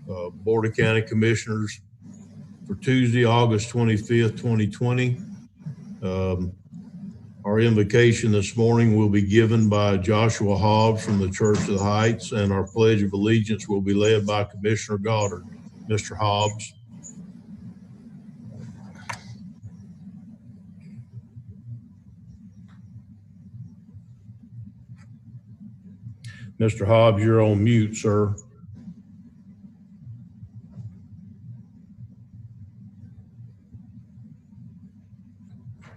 Board of County Commissioners for Tuesday, August 25th, 2020. Our invocation this morning will be given by Joshua Hobbs from the Church of the Heights, and our Pledge of Allegiance will be led by Commissioner Goddard. Mr. Hobbs. Mr. Hobbs, you're on mute, sir.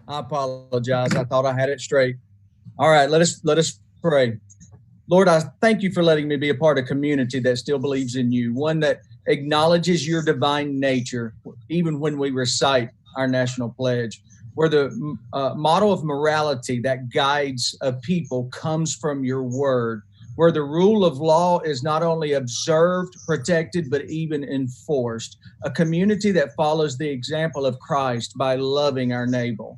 I apologize. I thought I had it straight. All right, let us pray. Lord, I thank you for letting me be a part of a community that still believes in you, one that acknowledges your divine nature, even when we recite our national pledge, where the model of morality that guides a people comes from your word, where the rule of law is not only observed, protected, but even enforced, a community that follows the example of Christ by loving our neighbor.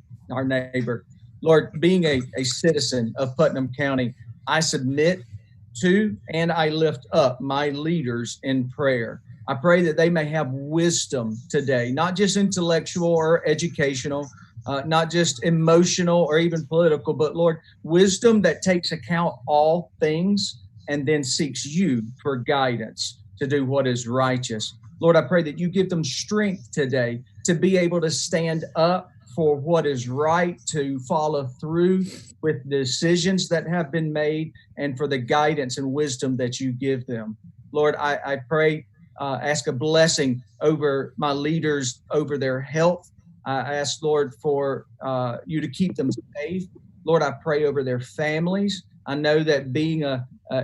Lord, being a citizen of Putnam County, I submit to and I lift up my leaders in prayer. I pray that they may have wisdom today, not just intellectual or educational, not just emotional or even political, but Lord, wisdom that takes account all things and then seeks you for guidance to do what is righteous. Lord, I pray that you give them strength today to be able to stand up for what is right, to follow through with decisions that have been made, and for the guidance and wisdom that you give them. Lord, I pray, ask a blessing over my leaders, over their health. I ask, Lord, for you to keep them safe. Lord, I pray over their families. I know that being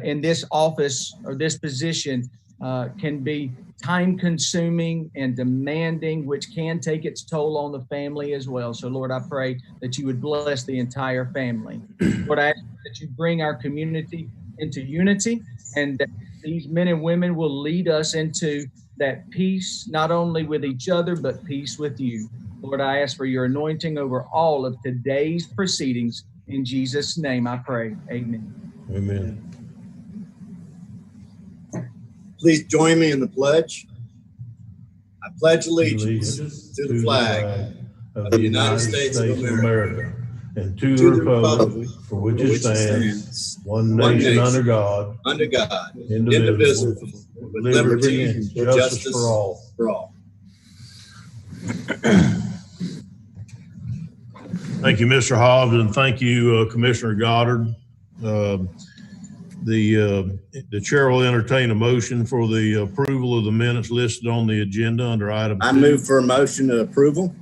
in this office or this position can be time-consuming and demanding, which can take its toll on the family as well. So, Lord, I pray that you would bless the entire family. Lord, I ask that you bring our community into unity, and that these men and women will lead us into that peace, not only with each other, but peace with you. Lord, I ask for your anointing over all of today's proceedings. In Jesus' name I pray. Amen. Amen. Please join me in the pledge. I pledge allegiance to the flag of the United States of America and to the republic for which it stands, one nation under God, indivisible, with liberty and justice for all. Thank you, Mr. Hobbs, and thank you, Commissioner Goddard. The chair will entertain a motion for the approval of the minutes listed on the agenda under item 2. I move for a motion of approval.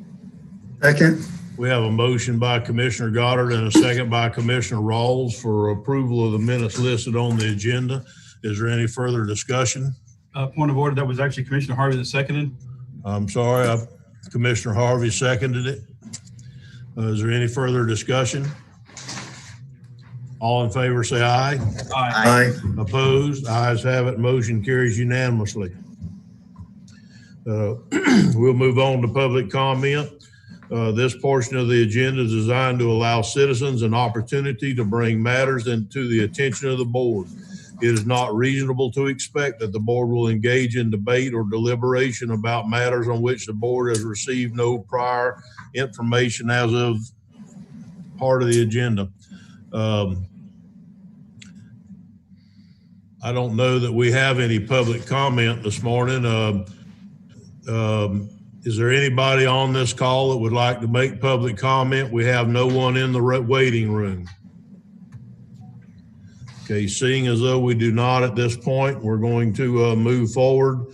Second. We have a motion by Commissioner Goddard and a second by Commissioner Rawls for approval of the minutes listed on the agenda. Is there any further discussion? Point of order, that was actually Commissioner Harvey that seconded. I'm sorry, Commissioner Harvey seconded it. Is there any further discussion? All in favor say aye. Aye. Aye. Opposed? Ayes have it. Motion carries unanimously. We'll move on to public comment. This portion of the agenda is designed to allow citizens an opportunity to bring matters into the attention of the board. It is not reasonable to expect that the board will engage in debate or deliberation about matters on which the board has received no prior information as of part of the agenda. I don't know that we have any public comment this morning. Is there anybody on this call that would like to make public comment? We have no one in the waiting room. Okay, seeing as though we do not at this point, we're going to move forward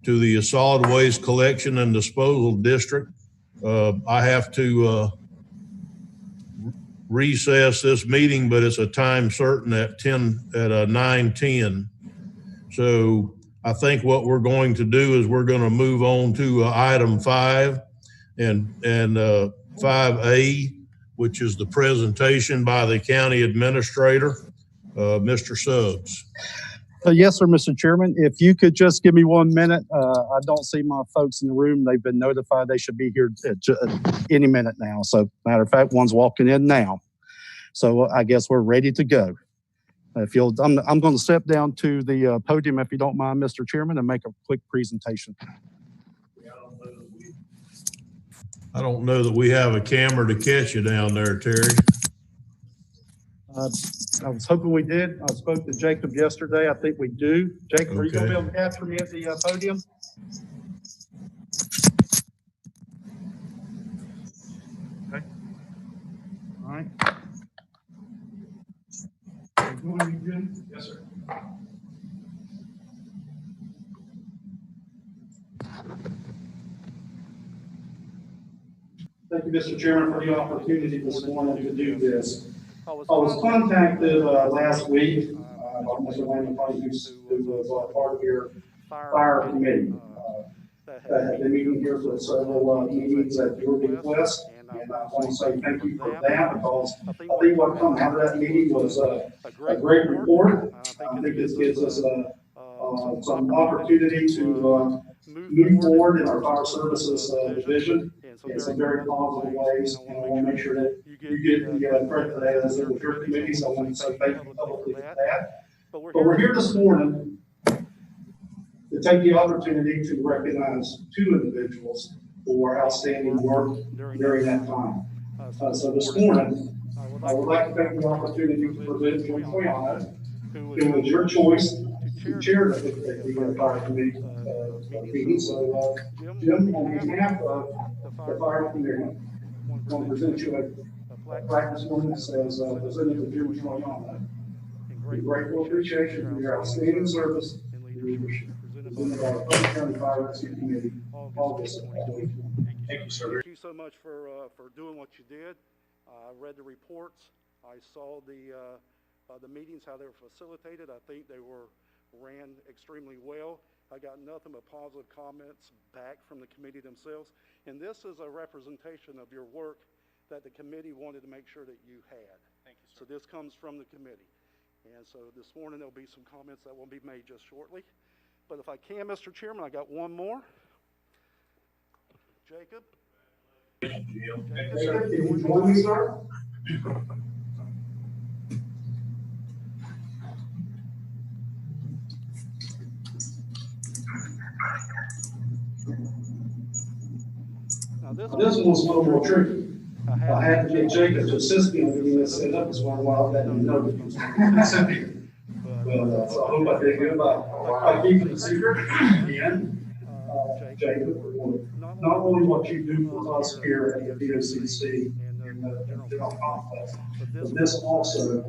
to the solid waste collection and disposal district. I have to recess this meeting, but it's a time certain at 9:10. So I think what we're going to do is we're going to move on to item 5 and 5A, which is the presentation by the county administrator, Mr. Suggs. Yes, sir, Mr. Chairman. If you could just give me 1 minute. I don't see my folks in the room. They've been notified they should be here at any minute now. So matter of fact, one's walking in now. So I guess we're ready to go. I'm going to step down to the podium if you don't mind, Mr. Chairman, and make a quick presentation. I don't know that we have a camera to catch you down there, Terry. I was hoping we did. I spoke to Jacob yesterday. I think we do. Jacob, are you going to be able to capture me at the podium? Okay. All right. Yes, sir. Thank you, Mr. Chairman, for the opportunity this morning to do this. I was contacted last week by Mr. Landon, who was part of your fire committee. That had been meeting here for several meetings at your request, and I want to say thank you for that, because I think what come out of that meeting was a great report. I think this gives us some opportunity to move forward in our fire services division in some very positive ways, and I want to make sure that you get the credit for that as with your committee. So I want to say thank you publicly for that. But we're here this morning to take the opportunity to recognize two individuals for outstanding work during that time. So this morning, I would like to take the opportunity to present Jim Toyano, who was your choice to chair the fire committee meeting. So Jim, on behalf of the fire committee, I want to present you a practice one that says, presented to Jim Toyano, in grateful appreciation for your outstanding service and leadership. Presented by our Putnam County Fire Rescue Committee, August. Thank you, sir. Thank you so much for doing what you did. I read the reports. I saw the meetings, how they were facilitated. I think they were ran extremely well. I got nothing but positive comments back from the committee themselves. And this is a representation of your work that the committee wanted to make sure that you had. Thank you, sir. So this comes from the committee. And so this morning there'll be some comments that will be made just shortly. But if I can, Mr. Chairman, I got one more. Jacob? Jacob, can you join me, sir? Now this one's a little more tricky. I had to get Jacob to assist me in getting this set up. It's one while that didn't know that he was But so I hope I did good by keeping the secret. Again, Jacob, not only what you do for us here at the BOCC and the general complex, but this also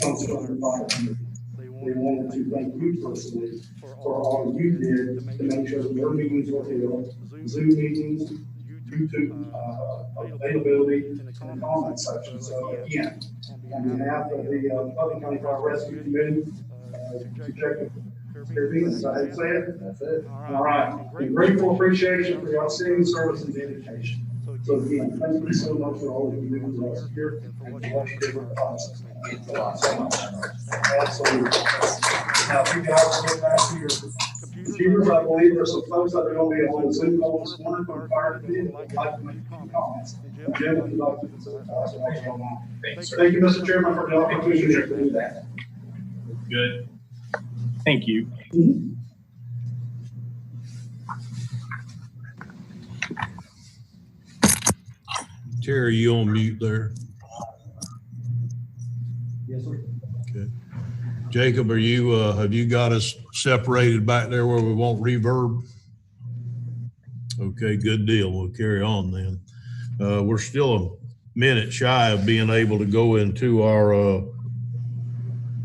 comes from the fire committee. They wanted to thank you personally for all you did to make sure that your meetings were held, Zoom meetings, YouTube availability, and the comment section. So again, on behalf of the Putnam County Fire Rescue Committee, to Jacob, is that how you say it? That's it. All right. And grateful appreciation for your outstanding service and dedication. So again, thank you so much for all that you do for us here and for what you do for us. Thanks a lot so much. Absolutely. Now, if you guys go back to your computers, I believe there's some folks that are going to be on the Zoom call this morning from the fire committee that would like to make a few comments. Jim, if you'd like to thank you, Mr. Chairman, for the opportunity to do that. Good. Thank you. Terry, you on mute there? Yes, sir. Okay. Jacob, are you have you got us separated back there where we won't reverb? Okay, good deal. We'll carry on then. We're still a minute shy of being able to go into our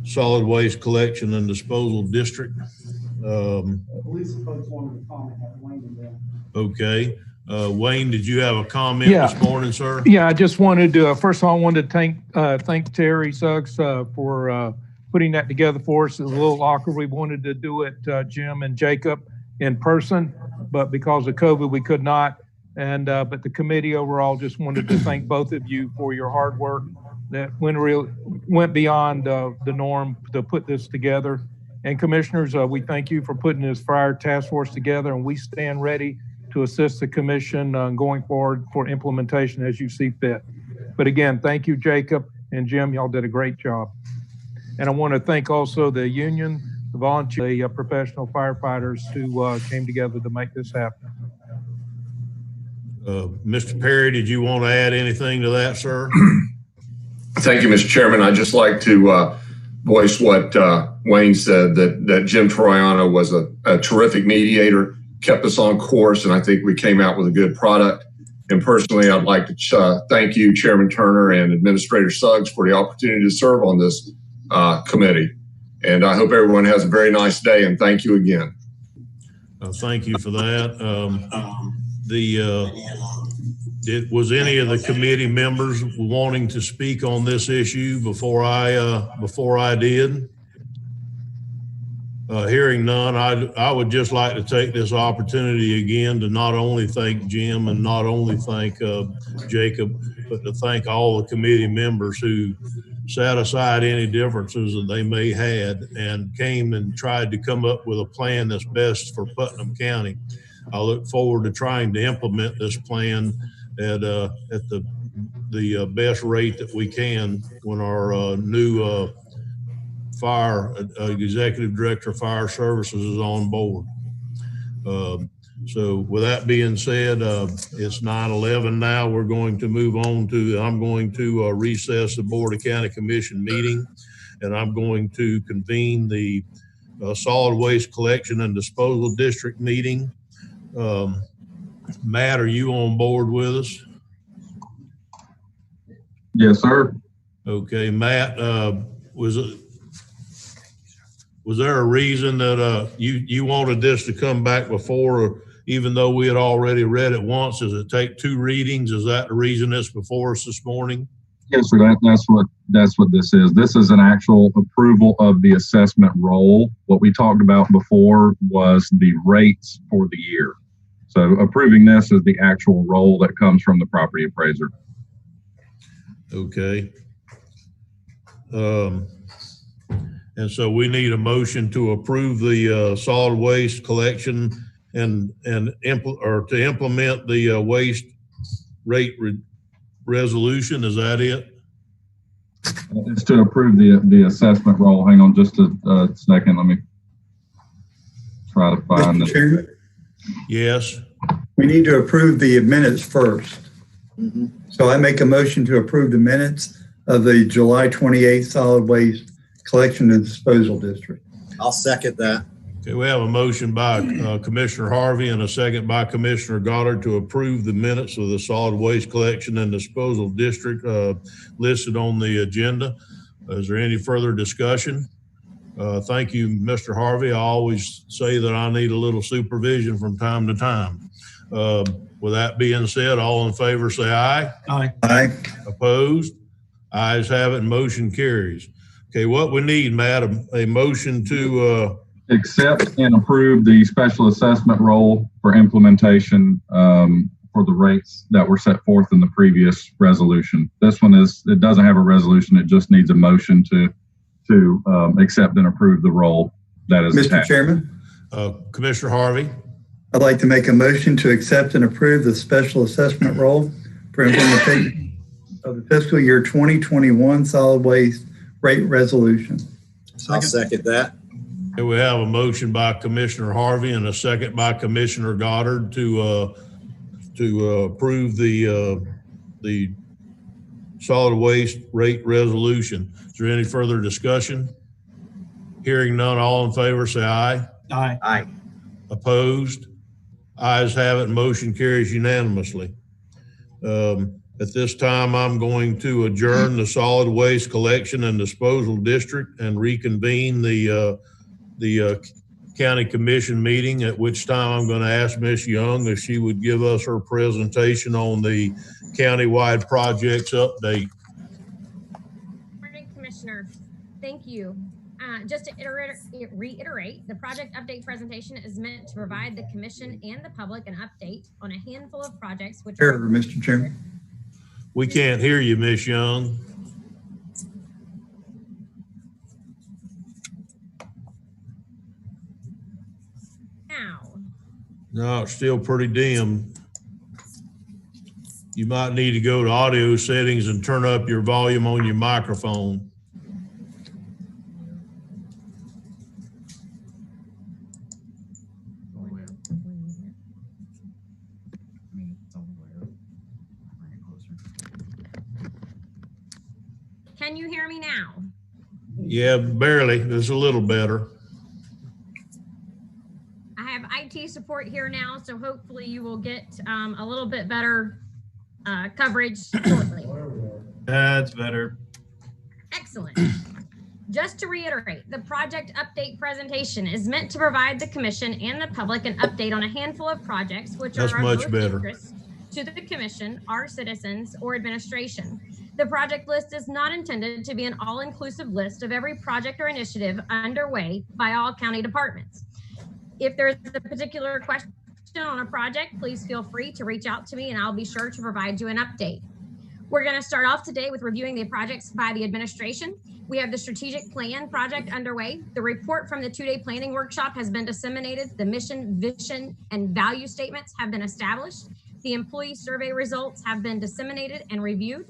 solid waste collection and disposal district. I believe some folks wanted to comment at Wayne and then. Okay. Wayne, did you have a comment this morning, sir? Yeah, I just wanted to, first of all, I wanted to thank Terry Suggs for putting that together for us. It was a little awkward. We wanted to do it, Jim and Jacob, in person, but because of COVID, we could not. And but the committee overall just wanted to thank both of you for your hard work that went beyond the norm to put this together. And commissioners, we thank you for putting this fire task force together, and we stand ready to assist the commission going forward for implementation as you see fit. But again, thank you, Jacob and Jim. Y'all did a great job. And I want to thank also the union, the volunteer, the professional firefighters who came together to make this happen. Mr. Perry, did you want to add anything to that, sir? Thank you, Mr. Chairman. I'd just like to voice what Wayne said, that Jim Troiano was a terrific mediator, kept us on course, and I think we came out with a good product. And personally, I'd like to thank you, Chairman Turner and Administrator Suggs, for the opportunity to serve on this committee. And I hope everyone has a very nice day, and thank you again. Thank you for that. Was any of the committee members wanting to speak on this issue before I did? Hearing none, I would just like to take this opportunity again to not only thank Jim and not only thank Jacob, but to thank all the committee members who set aside any differences that they may had and came and tried to come up with a plan that's best for Putnam County. I look forward to trying to implement this plan at the best rate that we can when our new fire executive director of fire services is on board. So with that being said, it's 9:11 now. We're going to move on to, I'm going to recess the Board of County Commission meeting, and I'm going to convene the Solid Waste Collection and Disposal District meeting. Matt, are you on board with us? Yes, sir. Okay, Matt, was there a reason that you wanted this to come back before, or even though we had already read it once? Does it take 2 readings? Is that the reason it's before us this morning? Yes, sir. That's what this is. This is an actual approval of the assessment roll. What we talked about before was the rates for the year. So approving this is the actual roll that comes from the property appraiser. Okay. And so we need a motion to approve the solid waste collection and to implement the waste rate resolution. Is that it? It's to approve the assessment roll. Hang on just a second. Let me try to find it. Chairman, Yes. we need to approve the minutes first. Mm-hmm. So I make a motion to approve the minutes of the July 28th Solid Waste Collection and Disposal District. I'll second that. Okay, we have a motion by Commissioner Harvey and a second by Commissioner Goddard to approve the minutes of the Solid Waste Collection and Disposal District listed on the agenda. Is there any further discussion? Thank you, Mr. Harvey. I always say that I need a little supervision from time to time. With that being said, all in favor say aye. Aye. Aye. Opposed? Ayes have it, and motion carries. Okay, what we need, Matt, a motion to Accept and approve the special assessment roll for implementation for the rates that were set forth in the previous resolution. This one it doesn't have a resolution. It just needs a motion to accept and approve the roll that is Mr. attached. Chairman, Commissioner Harvey. I'd like to make a motion to accept and approve the special assessment roll for implementation of the fiscal year 2021 solid waste rate resolution. I'll second that. Okay, we have a motion by Commissioner Harvey and a second by Commissioner Goddard to approve the solid waste rate resolution. Is there any further discussion? Hearing none, all in favor say aye. Aye. Aye. Opposed? Ayes have it, motion carries unanimously. At this time, I'm going to adjourn the Solid Waste Collection and Disposal District and reconvene the County Commission meeting, at which time I'm going to ask Ms. Young if she would give us her presentation on the countywide projects update. Morning, Commissioner. Thank you. Just to reiterate, the project update presentation is meant to provide the Commission and the public an update on a handful of projects which Here, Mr. Chairman. We can't hear you, Ms. Young. now. No, it's still pretty dim. You might need to go to audio settings and turn up your volume on your microphone. can you hear me now? Yeah, barely. It's a little better. I have IT support here now, so hopefully you will get a little bit better coverage shortly. That's better. Excellent. Just to reiterate, the project update presentation is meant to provide the commission and the public an update on a handful of projects which That's are of much both better. interest to the commission, our citizens, or administration. The project list is not intended to be an all-inclusive list of every project or initiative underway by all county departments. If there's a particular question on a project, please feel free to reach out to me and I'll be sure to provide you an update. We're going to start off today with reviewing the projects by the administration. We have the strategic plan project underway. The report from the two-day planning workshop has been disseminated. The mission, vision, and value statements have been established. The employee survey results have been disseminated and reviewed.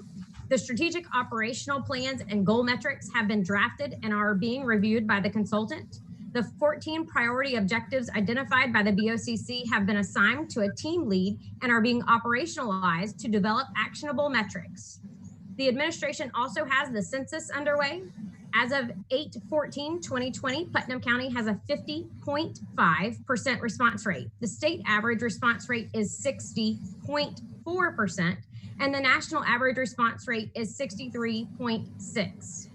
The strategic operational plans and goal metrics have been drafted and are being reviewed by the consultant. The 14 priority objectives identified by the BOCC have been assigned to a team lead and are being operationalized to develop actionable metrics. The administration also has the census underway. As of 8/14/2020, Putnam County has a 50.5% response rate. The state average response rate is 60.4%, and the national average response rate is 63.6%.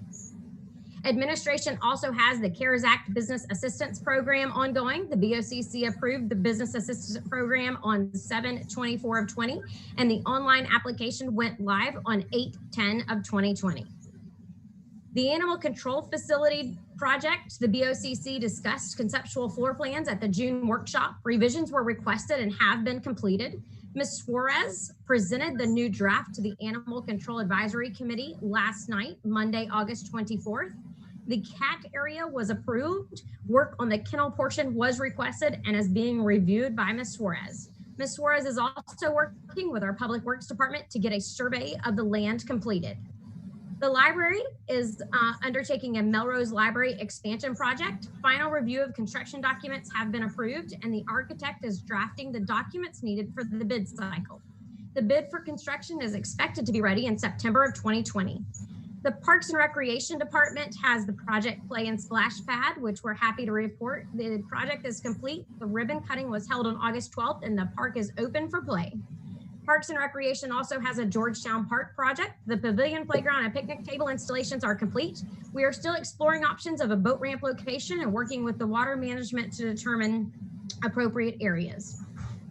Administration also has the CARES Act Business Assistance Program ongoing. The BOCC approved the Business Assistance Program on 7/24/20, and the online application went live on 8/10/2020. The Animal Control Facility project, the BOCC discussed conceptual floor plans at the June workshop. Revisions were requested and have been completed. Ms. Suarez presented the new draft to the Animal Control Advisory Committee last night, Monday, August 24th. The cat area was approved. Work on the kennel portion was requested and is being reviewed by Ms. Suarez. Ms. Suarez is also working with our Public Works Department to get a survey of the land completed. The library is undertaking a Melrose Library expansion project. Final review of construction documents have been approved, and the architect is drafting the documents needed for the bid cycle. The bid for construction is expected to be ready in September of 2020. The Parks and Recreation Department has the project play and splash pad, which we're happy to report. The project is complete. The ribbon cutting was held on August 12th, and the park is open for play. Parks and Recreation also has a Georgetown Park project. The pavilion, playground, and picnic table installations are complete. We are still exploring options of a boat ramp location and working with the water management to determine appropriate areas.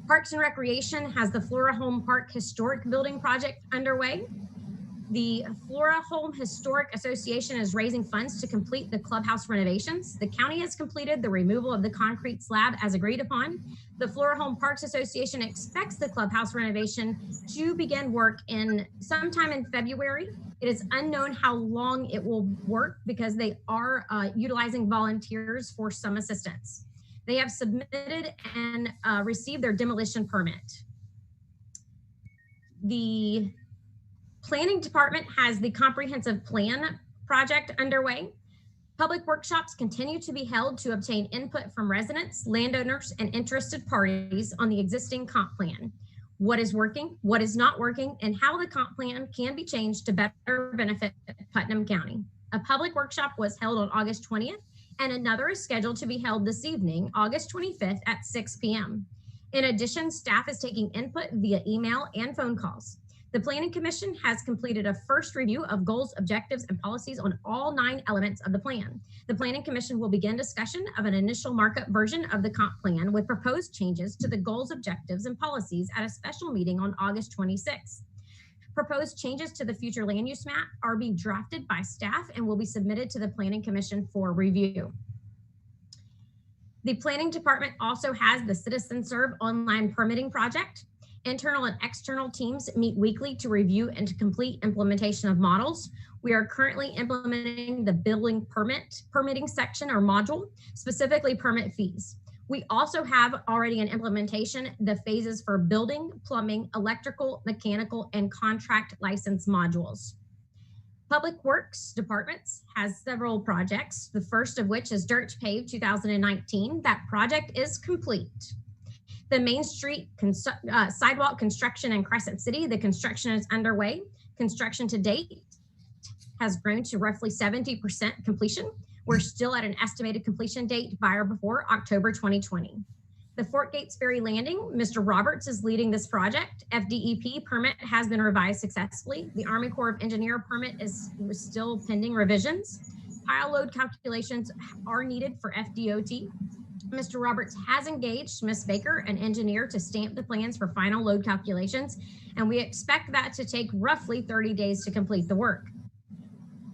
Parks and Recreation has the Flora Home Park Historic Building project underway. The Flora Home Historic Association is raising funds to complete the clubhouse renovations. The county has completed the removal of the concrete slab as agreed upon. The Flora Home Parks Association expects the clubhouse renovation to begin work in sometime in February. It is unknown how long it will work because they are utilizing volunteers for some assistance. They have submitted and received their demolition permit. The Planning Department has the comprehensive plan project underway. Public workshops continue to be held to obtain input from residents, landowners, and interested parties on the existing comp plan. What is working, what is not working, and how the comp plan can be changed to better benefit Putnam County. A public workshop was held on August 20th, and another is scheduled to be held this evening, August 25th at 6 p.m. In addition, staff is taking input via email and phone calls. The Planning Commission has completed a first review of goals, objectives, and policies on all 9 elements of the plan. The Planning Commission will begin discussion of an initial markup version of the comp plan with proposed changes to the goals, objectives, and policies at a special meeting on August 26th. Proposed changes to the future land use map are being drafted by staff and will be submitted to the Planning Commission for review. The Planning Department also has the Citizen Serve online permitting project. Internal and external teams meet weekly to review and to complete implementation of models. We are currently implementing the building permitting section or module, specifically permit fees. We also have already in implementation the phases for building, plumbing, electrical, mechanical, and contract license modules. Public Works Departments has several projects, the first of which is Dirt Pave 2019. That project is complete. The Main Street sidewalk construction in Crescent City, the construction is underway. Construction to date has grown to roughly 70% completion. We're still at an estimated completion date by or before October 2020. The Fort Gates Ferry Landing, Mr. Roberts is leading this project. FDEP permit has been revised successfully. The Army Corps of Engineer permit is still pending revisions. Pile load calculations are needed for FDOT. Mr. Roberts has engaged Ms. Baker, an engineer, to stamp the plans for final load calculations, and we expect that to take roughly 30 days to complete the work.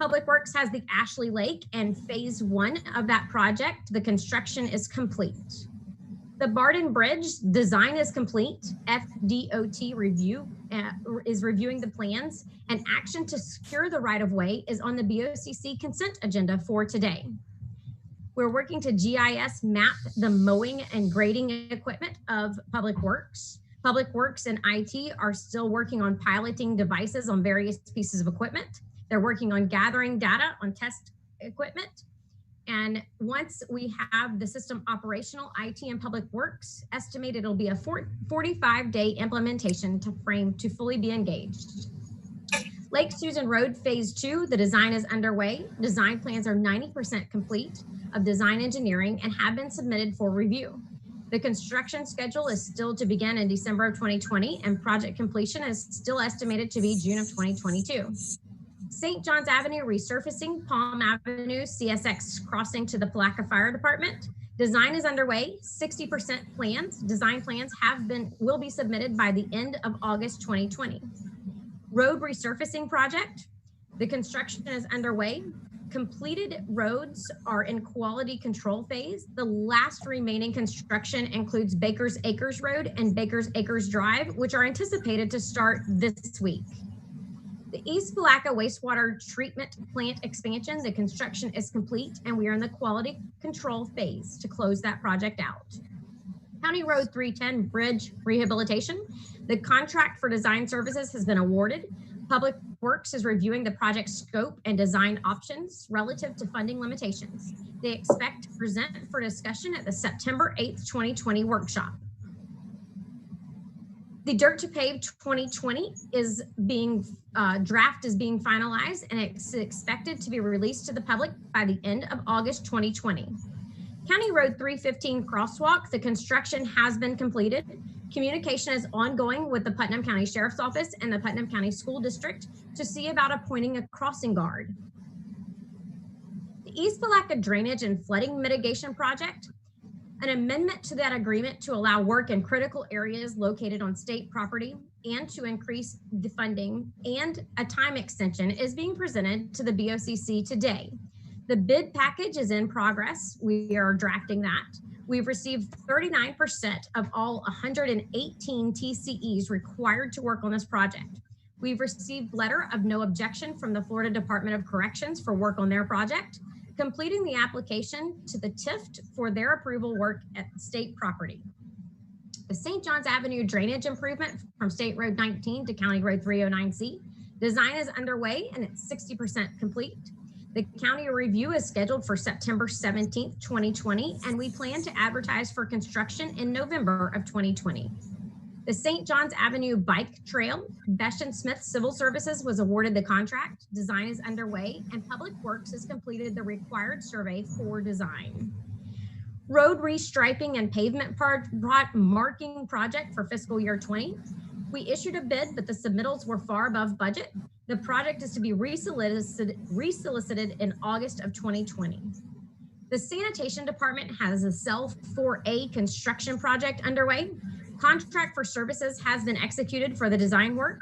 Public Works has the Ashley Lake and phase 1 of that project. The construction is complete. The Barden Bridge design is complete. FDOT review is reviewing the plans, and action to secure the right-of-way is on the BOCC consent agenda for today. We're working to GIS map the mowing and grading equipment of Public Works. Public Works and IT are still working on piloting devices on various pieces of equipment. They're working on gathering data on test equipment. And once we have the system operational, IT and Public Works estimated it'll be a 45-day implementation to fully be engaged. Lake Susan Road Phase 2, the design is underway. Design plans are 90% complete of design engineering and have been submitted for review. The construction schedule is still to begin in December of 2020, and project completion is still estimated to be June of 2022. St. John's Avenue resurfacing, Palm Avenue, CSX crossing to the Palaca Fire Department. Design is underway, 60% plans. Design plans will be submitted by the end of August 2020. Road resurfacing project, the construction is underway. Completed roads are in quality control phase. The last remaining construction includes Baker's Acres Road and Baker's Acres Drive, which are anticipated to start this week. The East Palaca wastewater treatment plant expansion, the construction is complete, and we are in the quality control phase to close that project out. County Road 310 bridge rehabilitation, the contract for design services has been awarded. Public Works is reviewing the project scope and design options relative to funding limitations. They expect to present for discussion at the September 8th, 2020 workshop. The Dirt to Pave 2020 is draft is being finalized, and it's expected to be released to the public by the end of August 2020. County Road 315 crosswalk, the construction has been completed. Communication is ongoing with the Putnam County Sheriff's Office and the Putnam County School District to see about appointing a crossing guard. The East Palaca Drainage and Flooding Mitigation Project, an amendment to that agreement to allow work in critical areas located on state property and to increase the funding and a time extension is being presented to the BOCC today. The bid package is in progress. We are drafting that. We've received 39% of all 118 TCEs required to work on this project. We've received letter of no objection from the Florida Department of Corrections for work on their project, completing the application to the TIFT for their approval work at state property. The St. John's Avenue drainage improvement from State Road 19 to County Road 309C. Design is underway and it's 60% complete. The county review is scheduled for September 17th, 2020, and we plan to advertise for construction in November of 2020. The St. John's Avenue Bike Trail, Besh & Smith Civil Services was awarded the contract. Design is underway, and Public Works has completed the required survey for design. Road restriping and pavement marking project for fiscal year 20. We issued a bid, but the submittals were far above budget. The project is to be resolicited in August of 2020. The Sanitation Department has a Cell 4A construction project underway. Contract for services has been executed for the design work.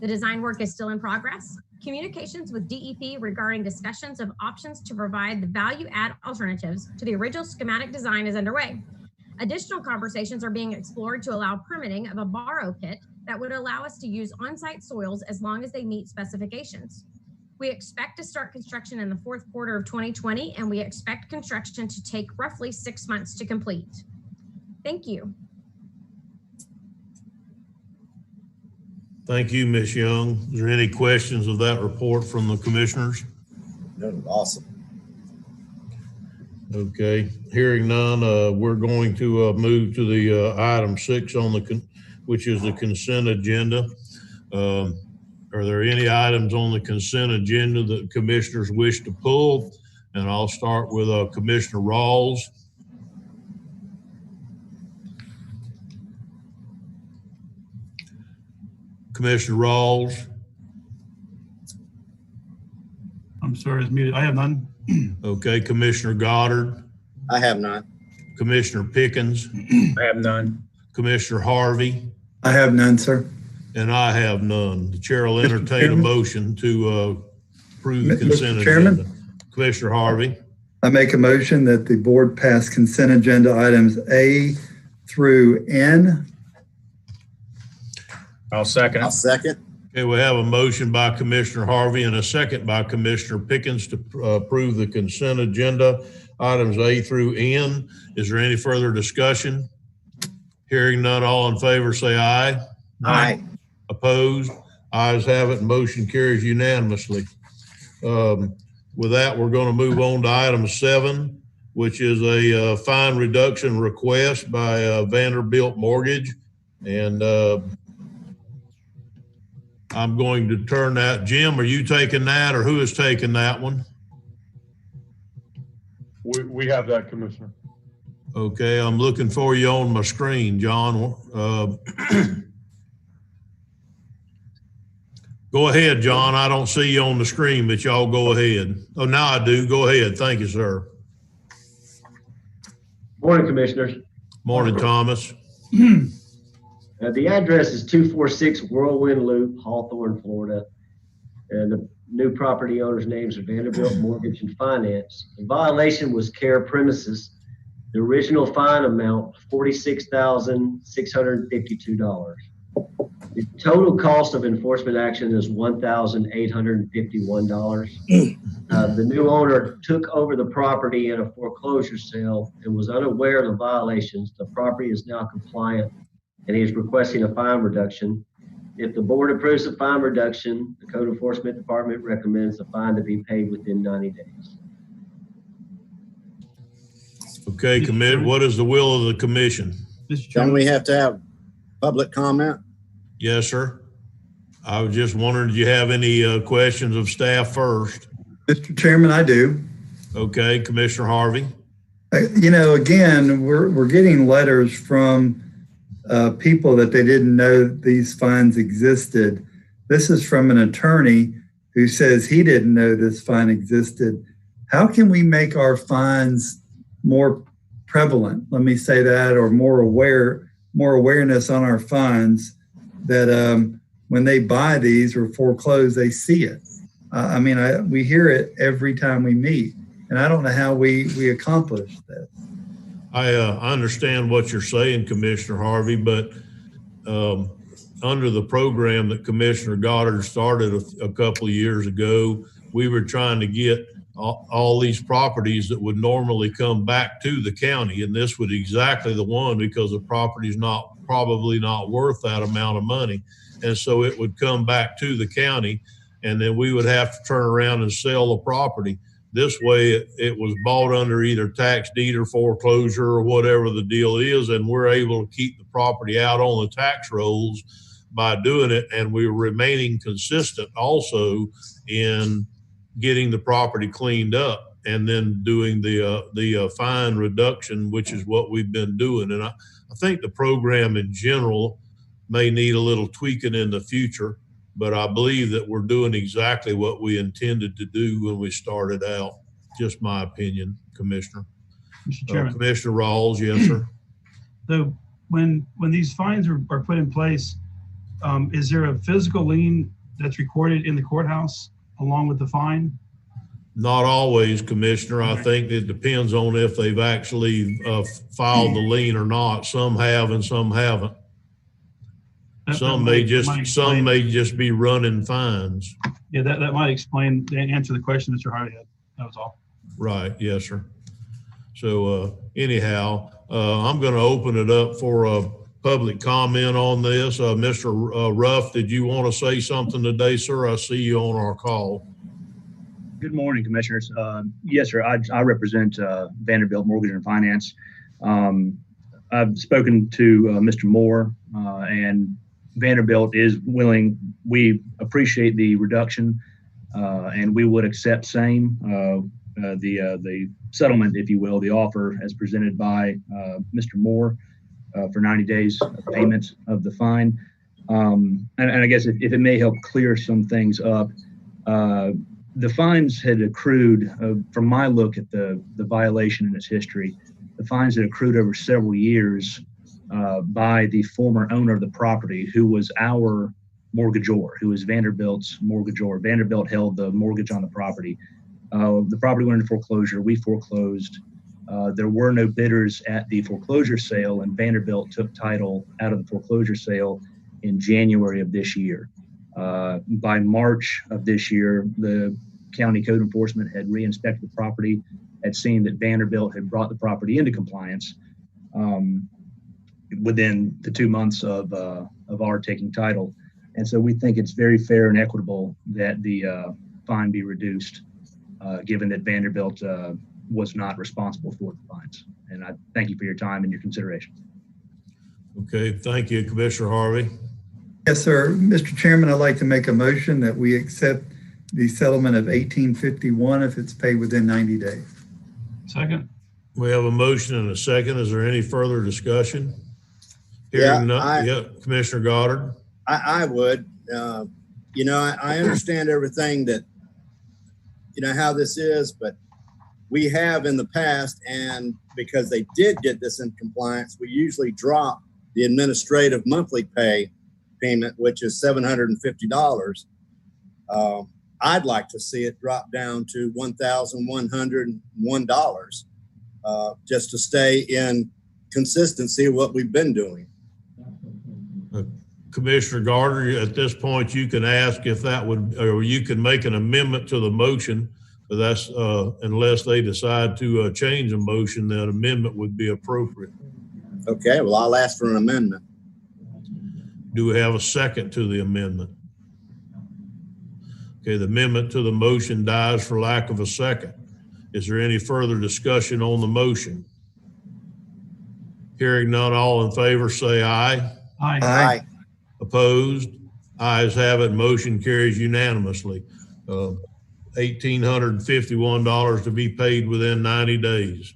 The design work is still in progress. Communications with DEP regarding discussions of options to provide the value add alternatives to the original schematic design is underway. Additional conversations are being explored to allow permitting of a borrow pit that would allow us to use on-site soils as long as they meet specifications. We expect to start construction in the fourth quarter of 2020, and we expect construction to take roughly 6 months to complete. Thank you. Thank you, Ms. Young. Is there any questions of that report from the commissioners? No, awesome. Okay, hearing none, we're going to move to the item 6 on the which is the consent agenda. Are there any items on the consent agenda that commissioners wish to pull? And I'll start with Commissioner Rawls. Commissioner Rawls. I'm sorry, it's muted. I have none. Okay, Commissioner Goddard. I have none. Commissioner Pickens. I have none. Commissioner Harvey. I have none, sir. And I have none. The chair will Mr. entertain a Chairman? motion to approve the Mr. consent Chairman? agenda. Commissioner Harvey. I make a motion that the board pass consent agenda items A through N. I'll second I'll it. second. Okay, we have a motion by Commissioner Harvey and a second by Commissioner Pickens to approve the consent agenda items A through N. Is there any further discussion? Hearing none, all in favor say aye. Aye. Opposed? Ayes have it, and motion carries unanimously. With that, we're going to move on to item 7, which is a fine reduction request by Vanderbilt Mortgage. And I'm going to turn that. Jim, are you taking that, or who is taking that one? We have that, Commissioner. Okay, I'm looking for you on my screen, John. Go ahead, John. I don't see you on the screen, but y'all go ahead. Oh, now I do. Go ahead. Thank you, sir. Morning, Commissioners. Morning, Thomas. The address is 246 Whirlwind Loop, Hawthorne, Florida. And the new property owner's names are Vanderbilt Mortgage and Finance. The violation was care premises. The original fine amount, $46,652. The total cost of enforcement action is $1,851. The new owner took over the property in a foreclosure sale and was unaware of the violations. The property is now compliant, and he is requesting a fine reduction. If the board approves the fine reduction, the Code Enforcement Department recommends the fine to be paid within 90 days. Okay, what is the will of the commission? Mr. Don't Chairman, we have to have public comment? Yes, sir. I was just wondering, do you have any questions of staff first? Mr. Chairman, I do. Okay, Commissioner Harvey. Again, we're getting letters from people that they didn't know these fines existed. This is from an attorney who says he didn't know this fine existed. How can we make our fines more prevalent? Let me say that, or more awareness on our fines, that when they buy these or foreclose, they see it. We hear it every time we meet, and I don't know how we accomplish that. I understand what you're saying, Commissioner Harvey, but under the program that Commissioner Goddard started a couple of years ago, we were trying to get all these properties that would normally come back to the county, and this would exactly the one, because the property's probably not worth that amount of money, and so it would come back to the county, and then we would have to turn around and sell the property. This way, it was bought under either tax deed or foreclosure or whatever the deal is, and we're able to keep the property out on the tax rolls by doing it, and we're remaining consistent also in getting the property cleaned up and then doing the fine reduction, which is what we've been doing. And I think the program in general may need a little tweaking in the future, but I believe that we're doing exactly what we intended to do when we started out. Just my opinion, Commissioner. Mr. Chairman. Commissioner Rawls, yes, sir. So when these fines are put in place, is there a physical lien that's recorded in the courthouse along with the fine? Not always, Commissioner. I think it depends on if they've actually filed the lien or not. Some have and some haven't. Some may just be running fines. Yeah, that might explain and answer the question Mr. Hardy had. That was all. Right. Yes, sir. So anyhow, I'm going to open it up for a public comment on this. Mr. Ruff, did you want to say something today, sir? I see you on our call. Good morning, Commissioners. Yes, sir. I represent Vanderbilt Mortgage and Finance. I've spoken to Mr. Moore, and Vanderbilt is willing. We appreciate the reduction, and we would accept same the settlement, if you will, the offer as presented by Mr. Moore for 90 days of payment of the fine. And I guess if it may help clear some things up, the fines had accrued, from my look at the violation and its history, the fines had accrued over several years by the former owner of the property, who was our mortgagor, who was Vanderbilt's mortgagor. Vanderbilt held the mortgage on the property. The property went into foreclosure. We foreclosed. There were no bidders at the foreclosure sale, and Vanderbilt took title out of the foreclosure sale in January of this year. By March of this year, the county code enforcement had re-inspected the property, had seen that Vanderbilt had brought the property into compliance within the 2 months of our taking title. And so we think it's very fair and equitable that the fine be reduced, given that Vanderbilt was not responsible for the fines. And I thank you for your time and your consideration. Okay, thank you, Commissioner Harvey. Yes, sir. Mr. Chairman, I'd like to make a motion that we accept the settlement of $1851 if it's paid within 90 days. Second. We have a motion and a second. Is there any further discussion? Hearing none. Commissioner Goddard. I would. I understand everything that, how this is, but we have in the past, and because they did get this in compliance, we usually drop the administrative monthly payment, which is $750. I'd like to see it drop down to $1,101, just to stay in consistency of what we've been doing. Commissioner Gardner, at this point, you can ask if that would, or you can make an amendment to the motion. But that's unless they decide to change the motion, that amendment would be appropriate. Okay, well, I'll ask for an amendment. Do we have a second to the amendment? Okay, the amendment to the motion dies for lack of a second. Is there any further discussion on the motion? Hearing none, all in favor say aye. Aye. Aye. Opposed? Ayes have it. Motion carries unanimously. $1,851 to be paid within 90 days.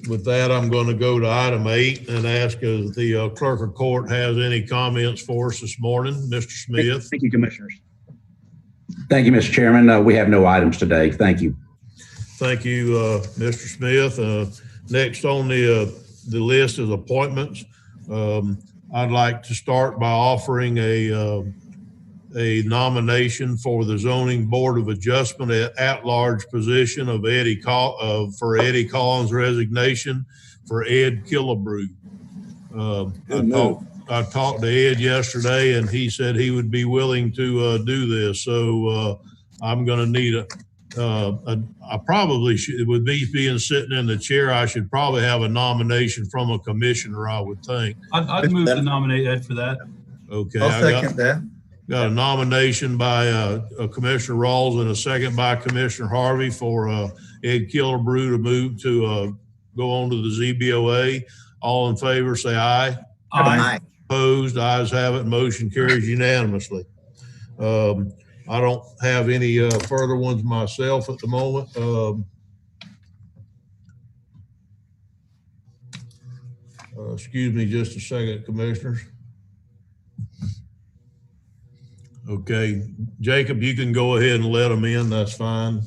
With that, I'm going to go to item 8 and ask if the clerk of court has any comments for us this morning. Mr. Smith. Thank you, Commissioners. Thank you, Mr. Chairman. We have no items today. Thank you. Thank you, Mr. Smith. Next on the list is appointments. I'd like to start by offering a nomination for the Zoning Board of Adjustment at-large position of for Eddie Collins' resignation for Ed Killebrew. I talked to Ed yesterday, and he said he would be willing to do this. So I'm going to need I probably should, with me being sitting in the chair, I should probably have a nomination from a commissioner, I would think. I'd move to nominate Ed for that. Okay. I'll second that. Got a nomination by Commissioner Rawls and a second by Commissioner Harvey for Ed Killebrew to move to go on to the ZBOA. All in favor, say aye. Aye. Opposed? Ayes have it. Motion carries unanimously. I don't have any further ones myself at the moment. Excuse me just a second, Commissioners. Okay, Jacob, you can go ahead and let them in. That's fine.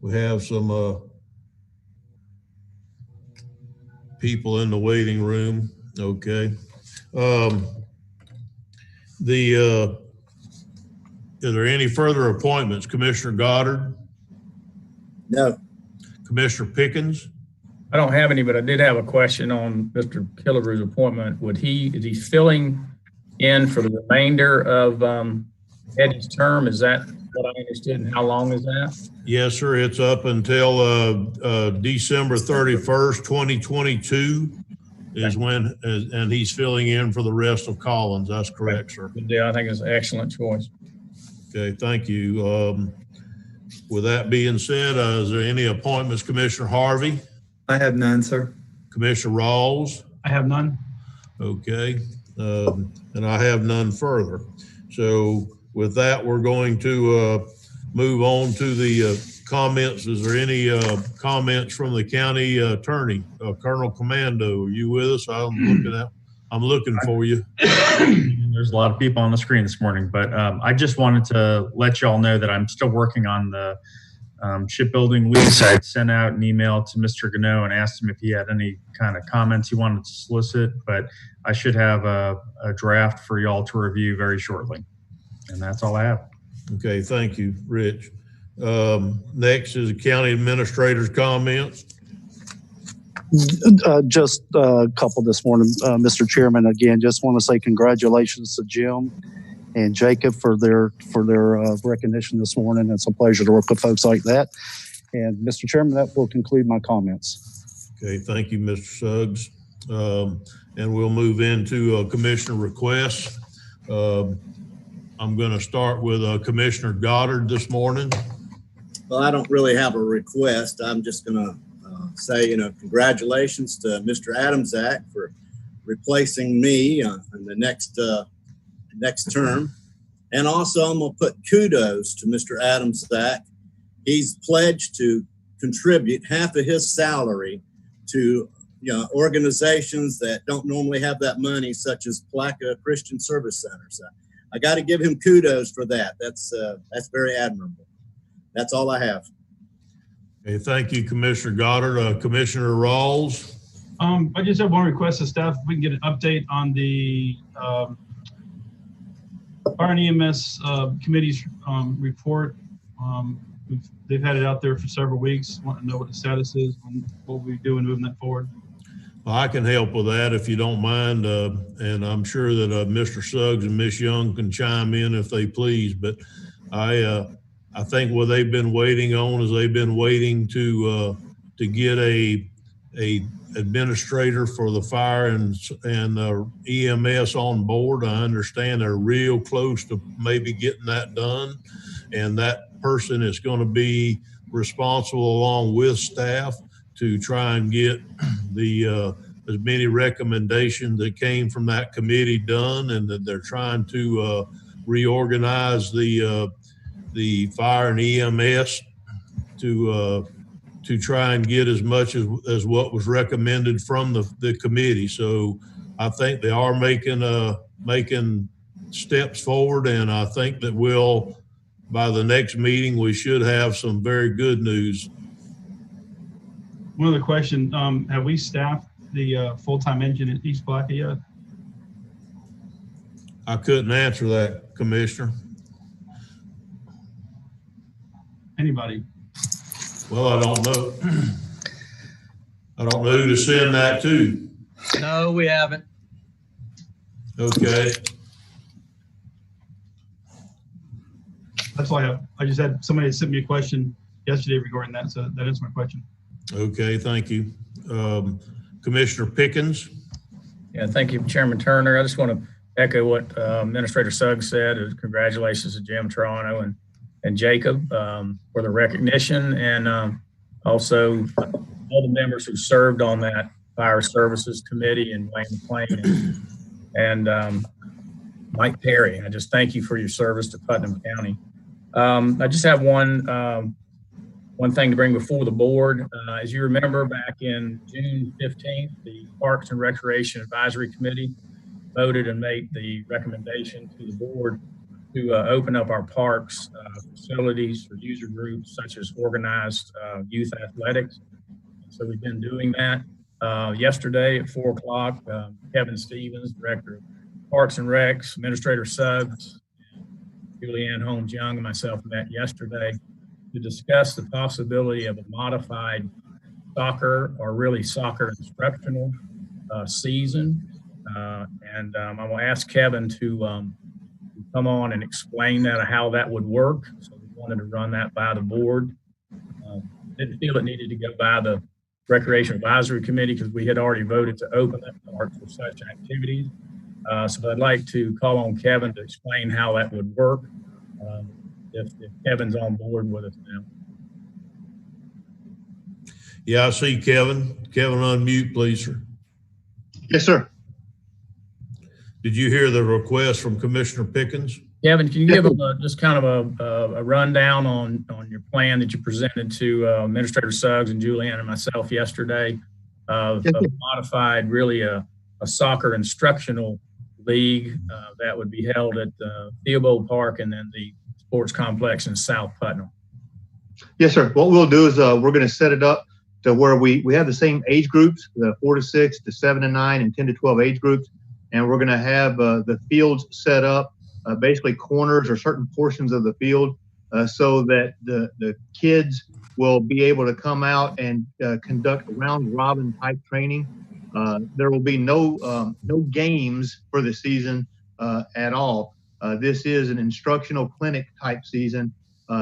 We have some people in the waiting room. Okay. Is there any further appointments? Commissioner Goddard? No. Commissioner Pickens? I don't have any, but I did have a question on Mr. Killebrew's appointment. Is he filling in for the remainder of Eddie's term? Is that what I understood? And how long is that? Yes, sir. It's up until December 31st, 2022 is when, and he's filling in for the rest of Collins. That's correct, sir. Good deal. I think it's an excellent choice. Okay, thank you. With that being said, is there any appointments, Commissioner Harvey? I have none, sir. Commissioner Rawls? I have none. Okay, and I have none further. So with that, we're going to move on to the comments. Is there any comments from the county attorney? Colonel Commando, are you with us? I'm looking for you. There's a lot of people on the screen this morning, but I just wanted to let you all know that I'm still working on the shipbuilding lease. I sent out an email to Mr. Gano and asked him if he had any kind of comments he wanted to solicit, but I should have a draft for y'all to review very shortly. And that's all I have. Okay, thank you, Rich. Next is the county administrator's comments. Just a couple this morning, Mr. Chairman. Again, just want to say congratulations to Jim and Jacob for their recognition this morning. It's a pleasure to work with folks like that. And Mr. Chairman, that will conclude my comments. Okay, thank you, Mr. Suggs. And we'll move into commissioner requests. I'm going to start with Commissioner Goddard this morning. Well, I don't really have a request. I'm just going to say, congratulations to Mr. Adamczak for replacing me in the next term. And also I'm going to put kudos to Mr. Adamczak. He's pledged to contribute half of his salary to organizations that don't normally have that money, such as Placa Christian Service Center. So I got to give him kudos for that. That's very admirable. That's all I have. Okay, thank you, Commissioner Goddard. Commissioner Rawls. I just have one request to staff. If we can get an update on the Fire and EMS committee's report. They've had it out there for several weeks. Want to know what the status is and what we're doing moving that forward. Well, I can help with that if you don't mind, and I'm sure that Mr. Suggs and Ms. Young can chime in if they please. But I think what they've been waiting on is they've been waiting to get a administrator for the fire and EMS on board. I understand they're real close to maybe getting that done, and that person is going to be responsible along with staff to try and get the as many recommendations that came from that committee done, and that they're trying to reorganize the fire and EMS to try and get as much as what was recommended from the committee. So I think they are making steps forward, and I think that by the next meeting, we should have some very good news. One other question, have we staffed the full-time engine at East Placa yet? I couldn't answer that, Commissioner. Anybody? Well, I don't know. I don't know who to send that to. No, we haven't. Okay. That's all I have. I just had somebody sent me a question yesterday regarding that, so that is my question. Okay, thank you. Commissioner Pickens. Yeah, thank you, Chairman Turner. I just want to echo what Administrator Suggs said. Congratulations to Jim Toronto and Jacob for the recognition, and also all the members who served on that Fire Services Committee, and Wayne McClain and Mike Perry. I just thank you for your service to Putnam County. I just have one thing to bring before the board. As you remember, back in June 15th, the Parks and Recreation Advisory Committee voted and made the recommendation to the board to open up our parks facilities for user groups such as organized youth athletics. So we've been doing that. Yesterday at 4 o'clock, Kevin Stevens, Director of Parks and Recs, Administrator Suggs, Julianne Holmes-Young, and myself met yesterday to discuss the possibility of a modified soccer, or really soccer instructional season. And I'm going to ask Kevin to come on and explain how that would work. So we wanted to run that by the board. Didn't feel it needed to go by the Recreation Advisory Committee because we had already voted to open that park for such activities. So I'd like to call on Kevin to explain how that would work. If Kevin's on board with us now. Yeah, I see Kevin. Kevin, unmute, please, sir. Yes, sir. Did you hear the request from Commissioner Pickens? Kevin, can you give them just kind of a rundown on your plan that you presented to Administrator Suggs and Julianne and myself yesterday of modified, really a soccer instructional league that would be held at Theobald Park and then the sports complex in South Putnam? Yes, sir. What we'll do is we're going to set it up to where we have the same age groups, the 4 to 6, the 7 to 9, and 10 to 12 age groups. And we're going to have the fields set up, basically corners or certain portions of the field, so that the kids will be able to come out and conduct round robin type training. There will be no games for the season at all. This is an instructional clinic type season.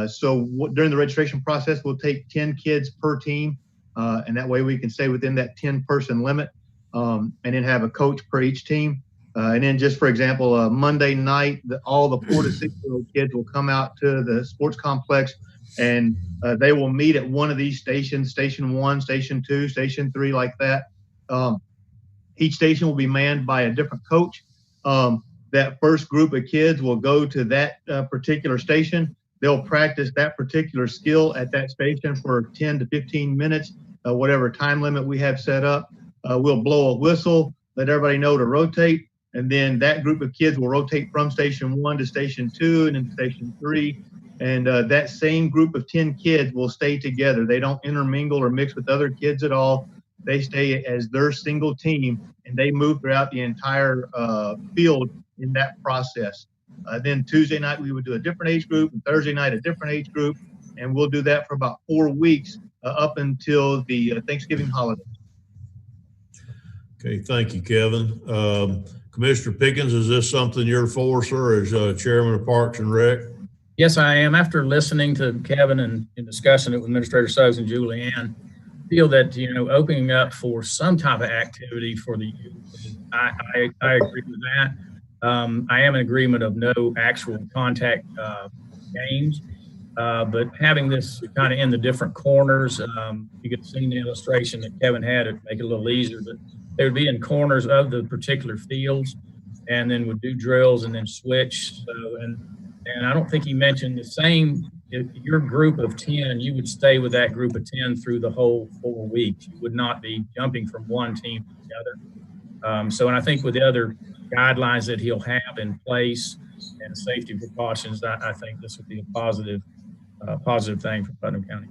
So during the registration process, we'll take 10 kids per team, and that way we can stay within that 10-person limit, and then have a coach per each team. And then just for example, Monday night, all the 4 to 6-year-old kids will come out to the sports complex, and they will meet at one of these stations, Station 1, Station 2, Station 3, like that. Each station will be manned by a different coach. That first group of kids will go to that particular station. They'll practice that particular skill at that station for 10 to 15 minutes, whatever time limit we have set up. We'll blow a whistle, let everybody know to rotate. And then that group of kids will rotate from Station 1 to Station 2 and then Station 3. And that same group of 10 kids will stay together. They don't intermingle or mix with other kids at all. They stay as their single team, and they move throughout the entire field in that process. Then Tuesday night, we would do a different age group, and Thursday night, a different age group. And we'll do that for about 4 weeks up until the Thanksgiving holiday. Okay, thank you, Kevin. Commissioner Pickens, is this something you're for, sir, as Chairman of Parks and Rec? Yes, I am. After listening to Kevin and discussing it with Administrator Suggs and Julianne, I feel that, opening up for some type of activity for the youth, I agree with that. I am in agreement of no actual contact games, but having this kind of in the different corners, you could see the illustration that Kevin had to make it a little easier, but they would be in corners of the particular fields and then would do drills and then switch. So, and I don't think he mentioned the same, if your group of 10, you would stay with that group of 10 through the whole 4 weeks. You would not be jumping from one team to the other. So, and I think with the other guidelines that he'll have in place and safety precautions, I think this would be a positive thing for Putnam County.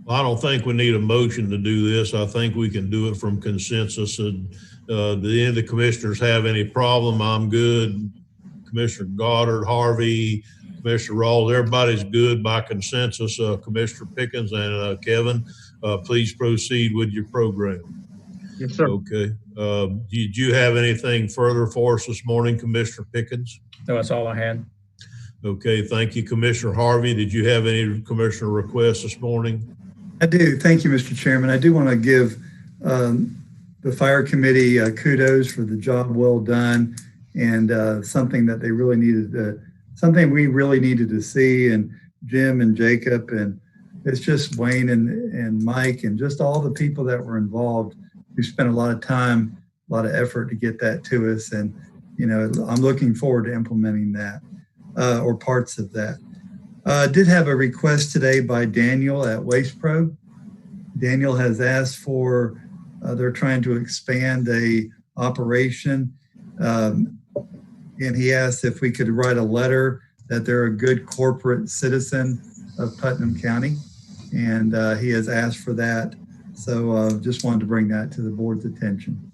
Well, I don't think we need a motion to do this. I think we can do it from consensus. And do any of the commissioners have any problem? I'm good. Commissioner Goddard, Harvey, Commissioner Rawls, everybody's good by consensus. Commissioner Pickens and Kevin, please proceed with your program. Yes, sir. Okay. Did you have anything further for us this morning, Commissioner Pickens? No, that's all I had. Okay, thank you. Commissioner Harvey, did you have any commissioner requests this morning? I do. Thank you, Mr. Chairman. I do want to give the fire committee kudos for the job well done, and something that they really needed, something we really needed to see, and Jim and Jacob, and it's just Wayne and Mike and just all the people that were involved who spent a lot of time, a lot of effort to get that to us. And, I'm looking forward to implementing that or parts of that. Did have a request today by Daniel at Waste Pro. Daniel has asked for, they're trying to expand a operation. And he asked if we could write a letter that they're a good corporate citizen of Putnam County. And he has asked for that. So just wanted to bring that to the board's attention.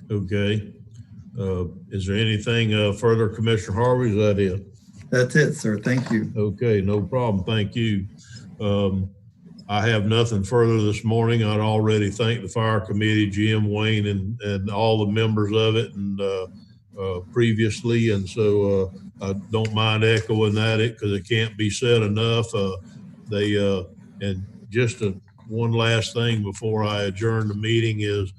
Okay. Is there anything further, Commissioner Harvey? Is that it? That's it, sir. Thank you. Okay, no problem. Thank you. I have nothing further this morning. I'd already thanked the fire committee, Jim, Wayne, and all the members of it, and previously, and so I don't mind echoing that because it can't be said enough. And just one last thing before I adjourn the meeting is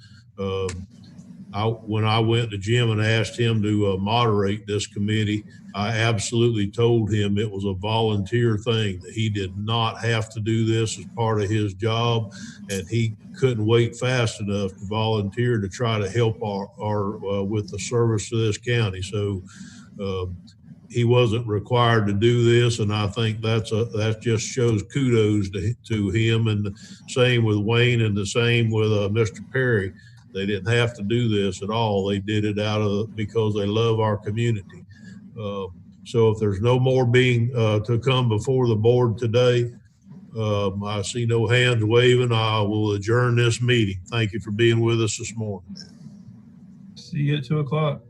When I went to Jim and asked him to moderate this committee, I absolutely told him it was a volunteer thing, that he did not have to do this as part of his job, and he couldn't wait fast enough to volunteer to try to help our with the service to this county. So he wasn't required to do this, and I think that just shows kudos to him. And the same with Wayne, and the same with Mr. Perry. They didn't have to do this at all. They did it because they love our community. So if there's no more to come before the board today, I see no hands waving. I will adjourn this meeting. Thank you for being with us this morning. See you at 2 o'clock.